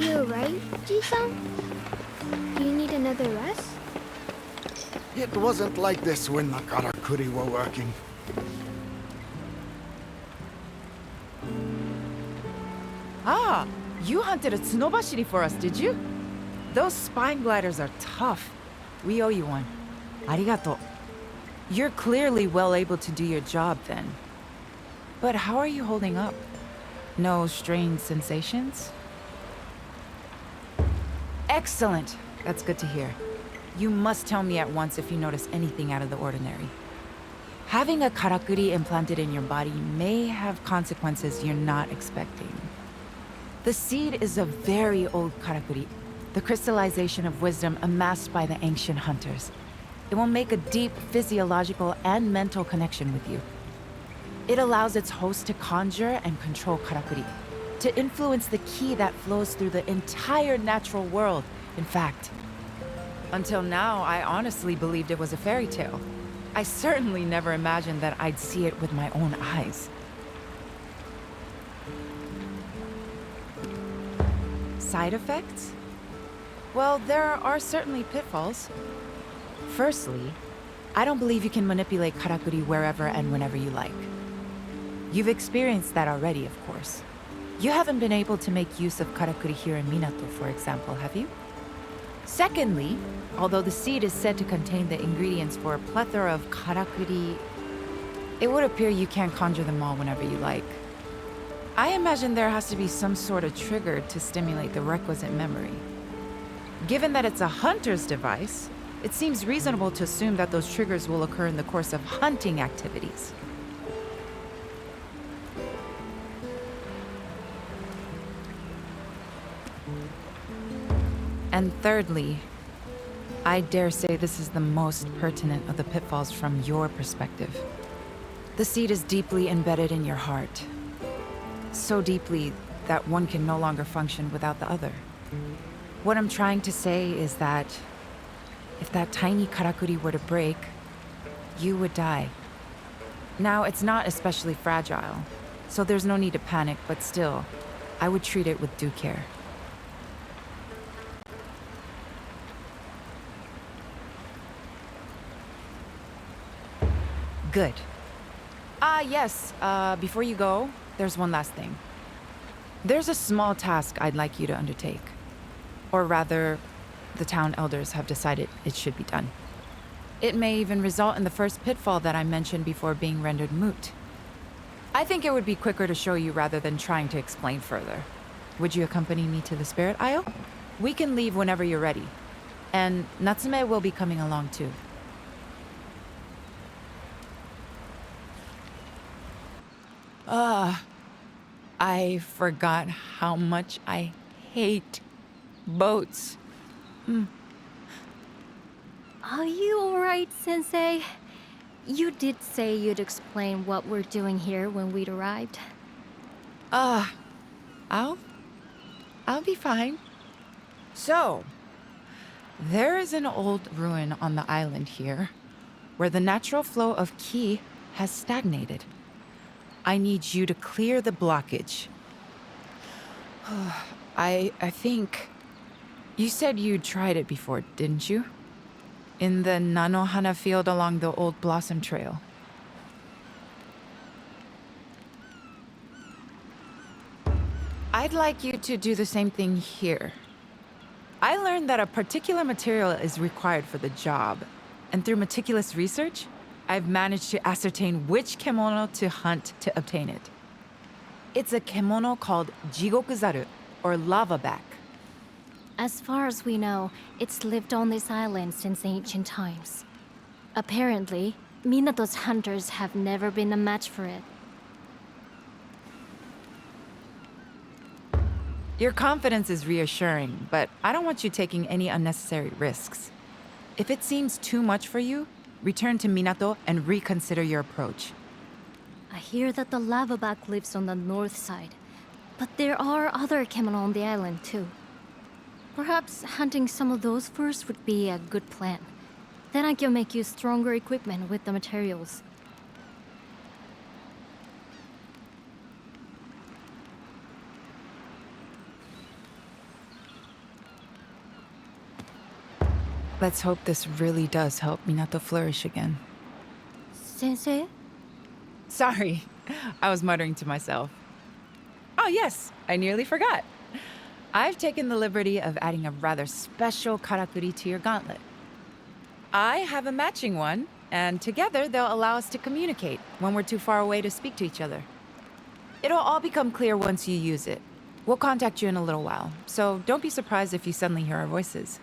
you alright, Ji-san? Do you need another rest? It wasn't like this when the karakuri were working. Ah, you hunted a tsunobashiri for us, did you? Those spine gliders are tough. We owe you one. Arigato. You're clearly well able to do your job then. But how are you holding up? No strange sensations? Excellent. That's good to hear. You must tell me at once if you notice anything out of the ordinary. Having a karakuri implanted in your body may have consequences you're not expecting. The seed is a very old karakuri, the crystallization of wisdom amassed by the ancient hunters. It will make a deep physiological and mental connection with you. It allows its host to conjure and control karakuri, to influence the ki that flows through the entire natural world, in fact. Until now, I honestly believed it was a fairy tale. I certainly never imagined that I'd see it with my own eyes. Side effects? Well, there are certainly pitfalls. Firstly, I don't believe you can manipulate karakuri wherever and whenever you like. You've experienced that already, of course. You haven't been able to make use of karakuri here in Minato, for example, have you? Secondly, although the seed is said to contain the ingredients for a plethora of karakuri, it would appear you can't conjure them all whenever you like. I imagine there has to be some sort of trigger to stimulate the requisite memory. Given that it's a hunter's device, it seems reasonable to assume that those triggers will occur in the course of hunting activities. And thirdly, I dare say this is the most pertinent of the pitfalls from your perspective. The seed is deeply embedded in your heart. So deeply that one can no longer function without the other. What I'm trying to say is that if that tiny karakuri were to break, you would die. Now, it's not especially fragile, so there's no need to panic, but still, I would treat it with due care. Good. Yes, before you go, there's one last thing. There's a small task I'd like you to undertake. Or rather, the town elders have decided it should be done. It may even result in the first pitfall that I mentioned before being rendered moot. I think it would be quicker to show you rather than trying to explain further. Would you accompany me to the Spirit Isle? We can leave whenever you're ready. And Natsume will be coming along too. I forgot how much I hate boats. Are you alright, Sensei? You did say you'd explain what we're doing here when we'd arrived. I'll be fine. So, there is an old ruin on the island here, where the natural flow of ki has stagnated. I need you to clear the blockage. I think... You said you tried it before, didn't you? In the Nanohana field along the old Blossom Trail. I'd like you to do the same thing here. I learned that a particular material is required for the job, and through meticulous research, I've managed to ascertain which kemono to hunt to obtain it. It's a kemono called Jigokuzaru, or lava back. As far as we know, it's lived on this island since ancient times. Apparently, Minato's hunters have never been a match for it. Your confidence is reassuring, but I don't want you taking any unnecessary risks. If it seems too much for you, return to Minato and reconsider your approach. I hear that the lavaback lives on the north side, but there are other kemono on the island too. Perhaps hunting some of those first would be a good plan. Then I can make you stronger equipment with the materials. Let's hope this really does help Minato flourish again. Sensei? Sorry, I was muttering to myself. Oh yes, I nearly forgot. I've taken the liberty of adding a rather special karakuri to your gauntlet. I have a matching one, and together they'll allow us to communicate when we're too far away to speak to each other. It'll all become clear once you use it. We'll contact you in a little while, so don't be surprised if you suddenly hear our voices.